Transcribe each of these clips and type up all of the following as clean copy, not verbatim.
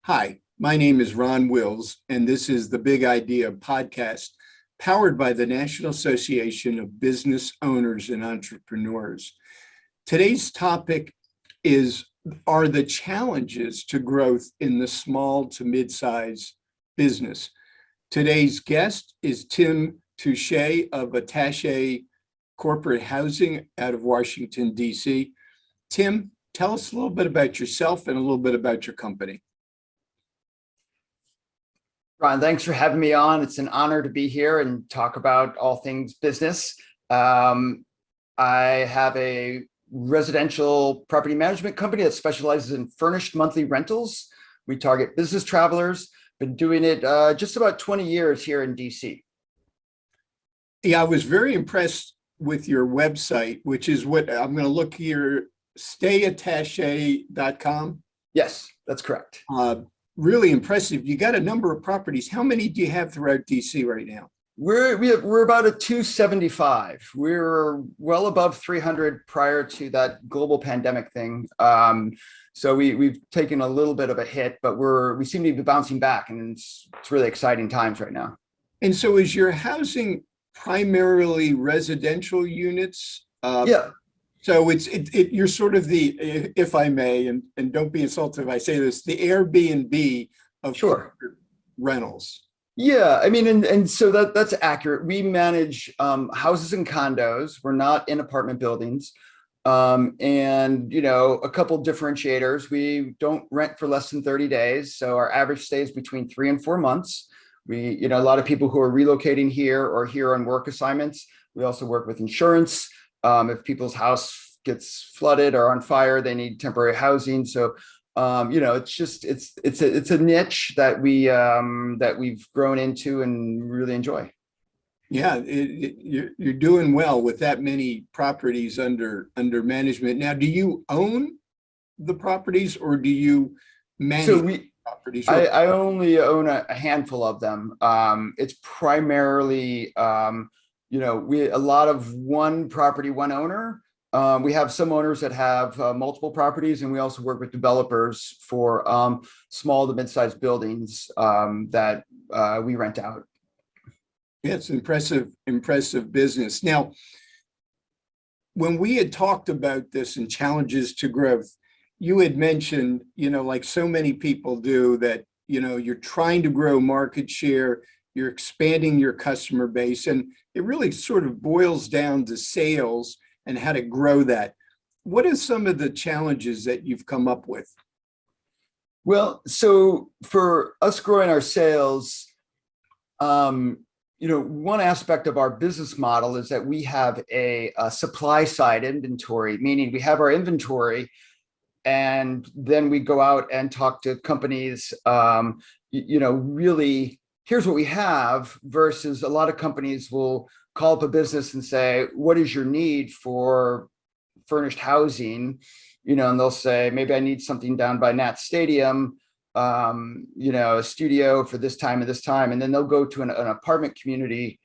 Hi, my name is Ron Wills, and this is the Big Idea podcast powered by the National Association of Business Owners and Entrepreneurs. Today's topic are the challenges to growth in the small to mid-size business. Today's guest is Tim Touchette of Attache Corporate Housing out of Washington, D.C. Tim, tell us a little bit about yourself and a little bit about your company. Ron, thanks for having me on. It's an honor to be here and talk about all things business. I have a residential property management company that specializes in furnished monthly rentals. We target business travelers. Been doing it just about 20 years here in DC. Yeah, I was very impressed with your website, which is what I'm going to look here, stayattache.com. Yes, that's correct. Really impressive. You got a number of properties. How many do you have throughout DC right now? We're about a 275. We're well above 300 prior to that global pandemic thing. So we've taken a little bit of a hit, but we seem to be bouncing back, and it's really exciting times right now. And so is your housing primarily residential units? Yeah. So you're sort of the, if I may, and don't be insulted if I say this, the Airbnb of Sure. Rentals. Yeah, I mean, and so that's accurate. We manage houses and condos. We're not in apartment buildings. And, a couple differentiators. We don't rent for less than 30 days. So our average stay is between 3 and 4 months. A lot of people who are relocating here or here on work assignments. We also work with insurance. If people's house gets flooded or on fire, they need temporary housing. So, it's a niche that we've grown into and really enjoy. Yeah, you're doing well with that many properties under management. Now, do you own the properties or do you manage properties? I only own a handful of them. It's primarily a lot of one property, one owner. We have some owners that have multiple properties, and we also work with developers for small to mid-sized buildings that we rent out. Yeah, it's impressive business. Now, when we had talked about this and challenges to growth, you had mentioned, like so many people do, that, you're trying to grow market share, you're expanding your customer base, and it really sort of boils down to sales and how to grow that. What are some of the challenges that you've come up with? Well, so for us growing our sales, one aspect of our business model is that we have a supply side inventory, meaning we have our inventory and then we go out and talk to companies, really, here's what we have, versus a lot of companies will call up a business and say, what is your need for furnished housing? And they'll say, maybe I need something down by Nat Stadium, a studio for this time and this time. And then they'll go to an apartment community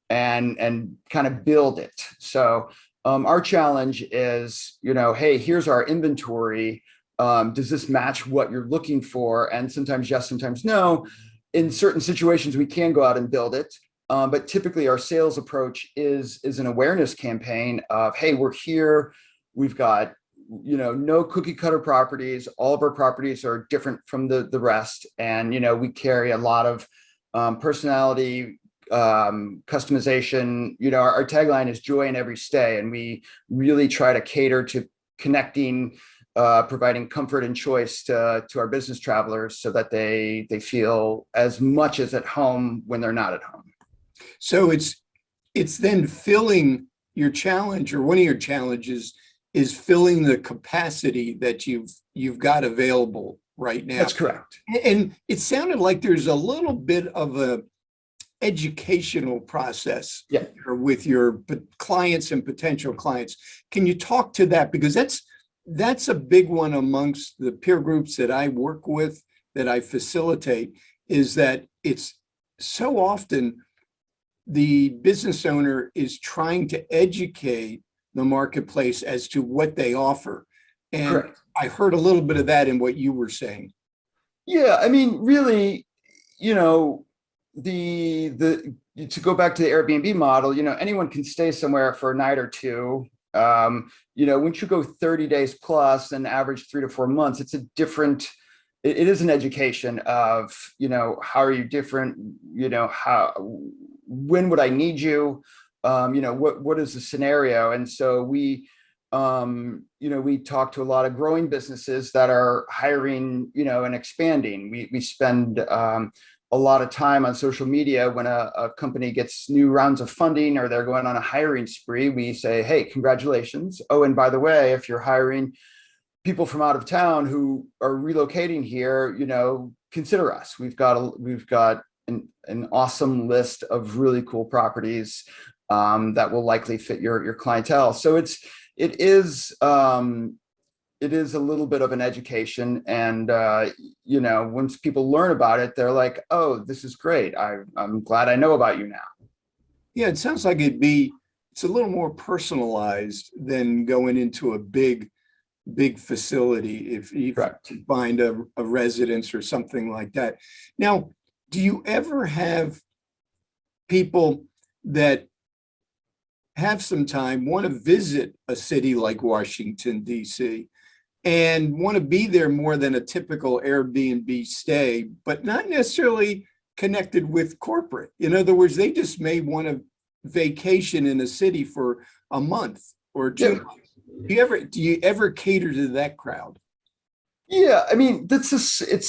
and kind of build it. So our challenge is, hey, here's our inventory. Does this match what you're looking for? And sometimes yes, sometimes no. In certain situations, we can go out and build it. But typically our sales approach is an awareness campaign of, hey, we're here. We've got, no cookie cutter properties. All of our properties are different from the rest. And, we carry a lot of personality, customization. Our tagline is joy in every stay. And we really try to cater to connecting, providing comfort and choice to our business travelers so that they feel as much as at home when they're not at home. So it's then filling your challenge, or one of your challenges is filling the capacity that you've got available right now. That's correct. And it sounded like there's a little bit of a educational process with your clients and potential clients. Can you talk to that? Because that's a big one amongst the peer groups that I work with, that I facilitate, is that it's so often the business owner is trying to educate the marketplace as to what they offer. And correct. I heard a little bit of that in what you were saying. Yeah, I mean, really, you know, the to go back to the Airbnb model, anyone can stay somewhere for a night or two. Once you go 30 days plus and average 3 to 4 months, it's a different, it is an education of, how are you different, when would I need you? What is the scenario? And so we talk to a lot of growing businesses that are hiring, and expanding. We spend a lot of time on social media when a company gets new rounds of funding or they're going on a hiring spree. We say, hey, congratulations. Oh, and by the way, if you're hiring people from out of town who are relocating here, consider us. We've got an awesome list of really cool properties that will likely fit your clientele. So it is a little bit of an education, and once people learn about it, they're like, oh, this is great. I'm glad I know about you now. Yeah, it sounds like it's a little more personalized than going into a big facility if you Correct. find a residence or something like that. Now, do you ever have people that have some time, want to visit a city like Washington, D.C., and want to be there more than a typical Airbnb stay, but not necessarily connected with corporate? In other words, they just may want to vacation in a city for a month or 2 months. Do you ever cater to that crowd? Yeah, I mean, it's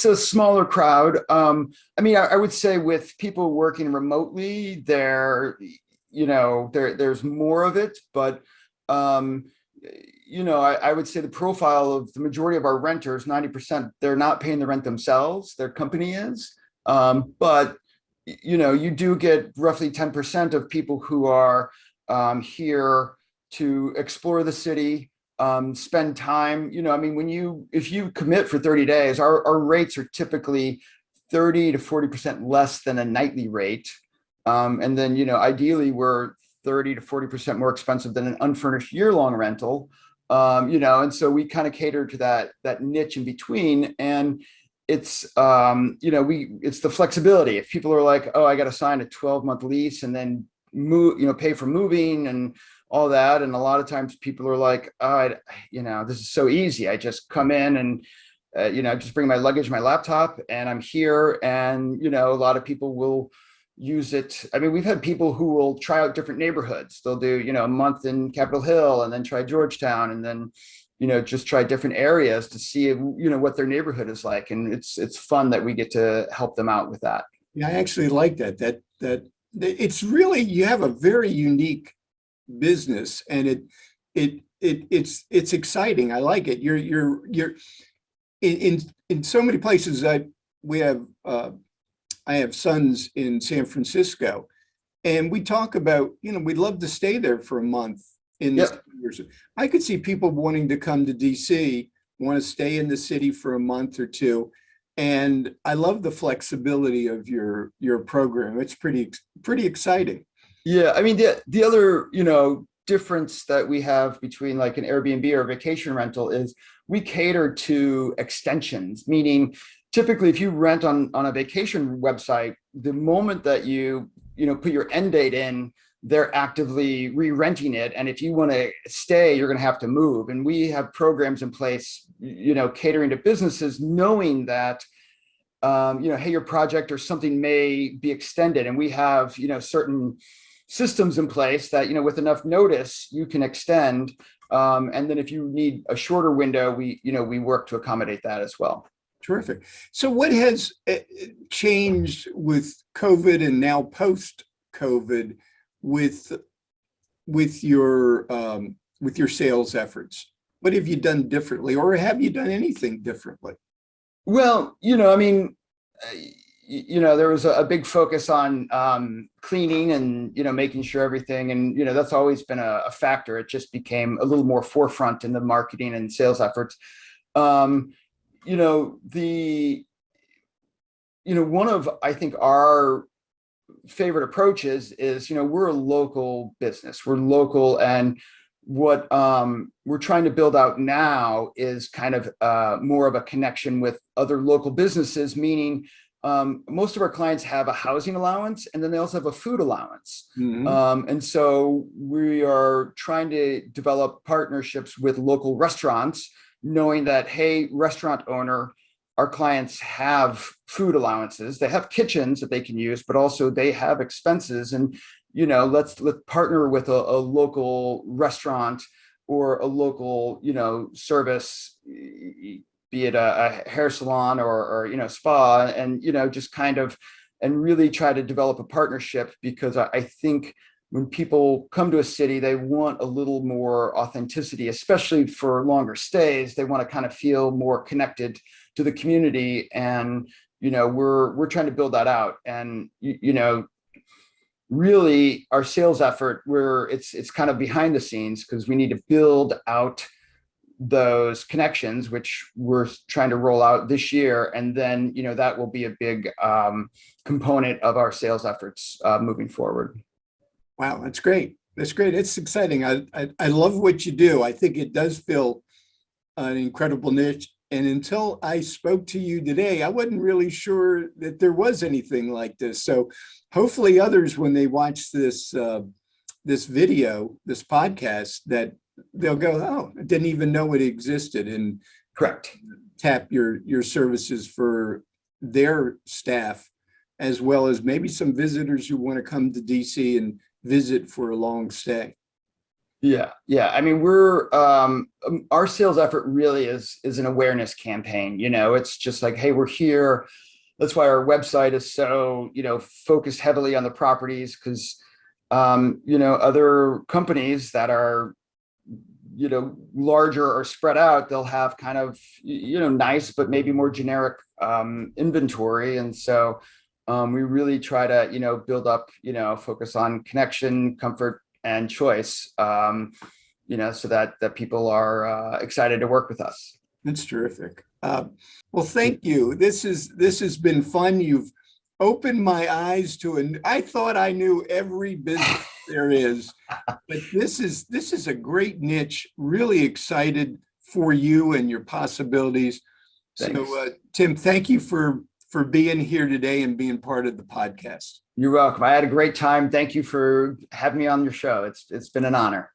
a smaller crowd. I would say with people working remotely, there's more of it, but I would say the profile of the majority of our renters, 90%, they're not paying the rent themselves, their company is. But you do get roughly 10% of people who are here to explore the city, spend time. If you commit for 30 days, our rates are typically 30 to 40% less than a nightly rate. And then, ideally we're 30 to 40% more expensive than an unfurnished year-long rental. And so we kind of cater to that niche in between. And it's, it's the flexibility. If people are like, oh, I got to sign a 12-month lease and then move, pay for moving and all that. And a lot of times people are like, oh, this is so easy. I just come in and, just bring my luggage, my laptop, and I'm here. And, a lot of people will use it. I mean, we've had people who will try out different neighborhoods. They'll do, a month in Capitol Hill and then try Georgetown and then, just try different areas to see, what their neighborhood is like. And it's fun that we get to help them out with that. Yeah, I actually like that it's really, you have a very unique business, and it's exciting. I like it. You're in so many places. I have sons in San Francisco, and we talk about, we'd love to stay there for a month in the years. I could see people wanting to come to DC, want to stay in the city for a month or two. And I love the flexibility of your program. It's pretty exciting. Yeah, I mean, the other, difference that we have between like an Airbnb or a vacation rental is we cater to extensions, meaning typically if you rent on a vacation website, the moment that you put your end date in, they're actively re-renting it. And if you want to stay, you're going to have to move. And we have programs in place, catering to businesses, knowing that hey, your project or something may be extended, and we have certain systems in place that with enough notice you can extend, and then if you need a shorter window, we work to accommodate that as well. Terrific. So what has changed with COVID and now post COVID with your sales efforts? What have you done differently, or have you done anything differently? Well, there was a big focus on cleaning and, making sure everything, and, that's always been a factor. It just became a little more forefront in the marketing and sales efforts. One of, I think, our favorite approaches is, we're a local business. We're local, and what we're trying to build out now is kind of more of a connection with other local businesses, meaning most of our clients have a housing allowance and then they also have a food allowance. And so we are trying to develop partnerships with local restaurants, knowing that, hey, restaurant owner, our clients have food allowances, they have kitchens that they can use, but also they have expenses. And, let's partner with a local restaurant or a local, service, be it a hair salon or spa, and, just kind of, and really try to develop a partnership, because I think when people come to a city, they want a little more authenticity, especially for longer stays. They want to kind of feel more connected to the community. And, we're trying to build that out. And, really our sales effort, it's kind of behind the scenes, because we need to build out those connections, which we're trying to roll out this year. And then, that will be a big component of our sales efforts moving forward. Wow, that's great. That's great. It's exciting. I love what you do. I think it does fill an incredible niche. And until I spoke to you today, I wasn't really sure that there was anything like this. So hopefully others, when they watch this this video, this podcast, that they'll go, oh, I didn't even know it existed, and Correct. Tap your services for their staff, as well as maybe some visitors who want to come to DC and visit for a long stay. Yeah. I mean, we're our sales effort really is an awareness campaign. It's just like, hey, we're here. That's why our website is so focused heavily on the properties, because other companies that are larger or spread out, they'll have kind of nice but maybe more generic inventory. And so we really try to build up focus on connection, comfort, and choice, so that people are excited to work with us. That's terrific. Well, thank you. This has been fun. You've opened my eyes to I thought I knew every business there is, but this is a great niche. Really excited for you and your possibilities. Thanks. So, Tim, thank you for being here today and being part of the podcast. You're welcome. I had a great time. Thank you for having me on your show. It's been an honor.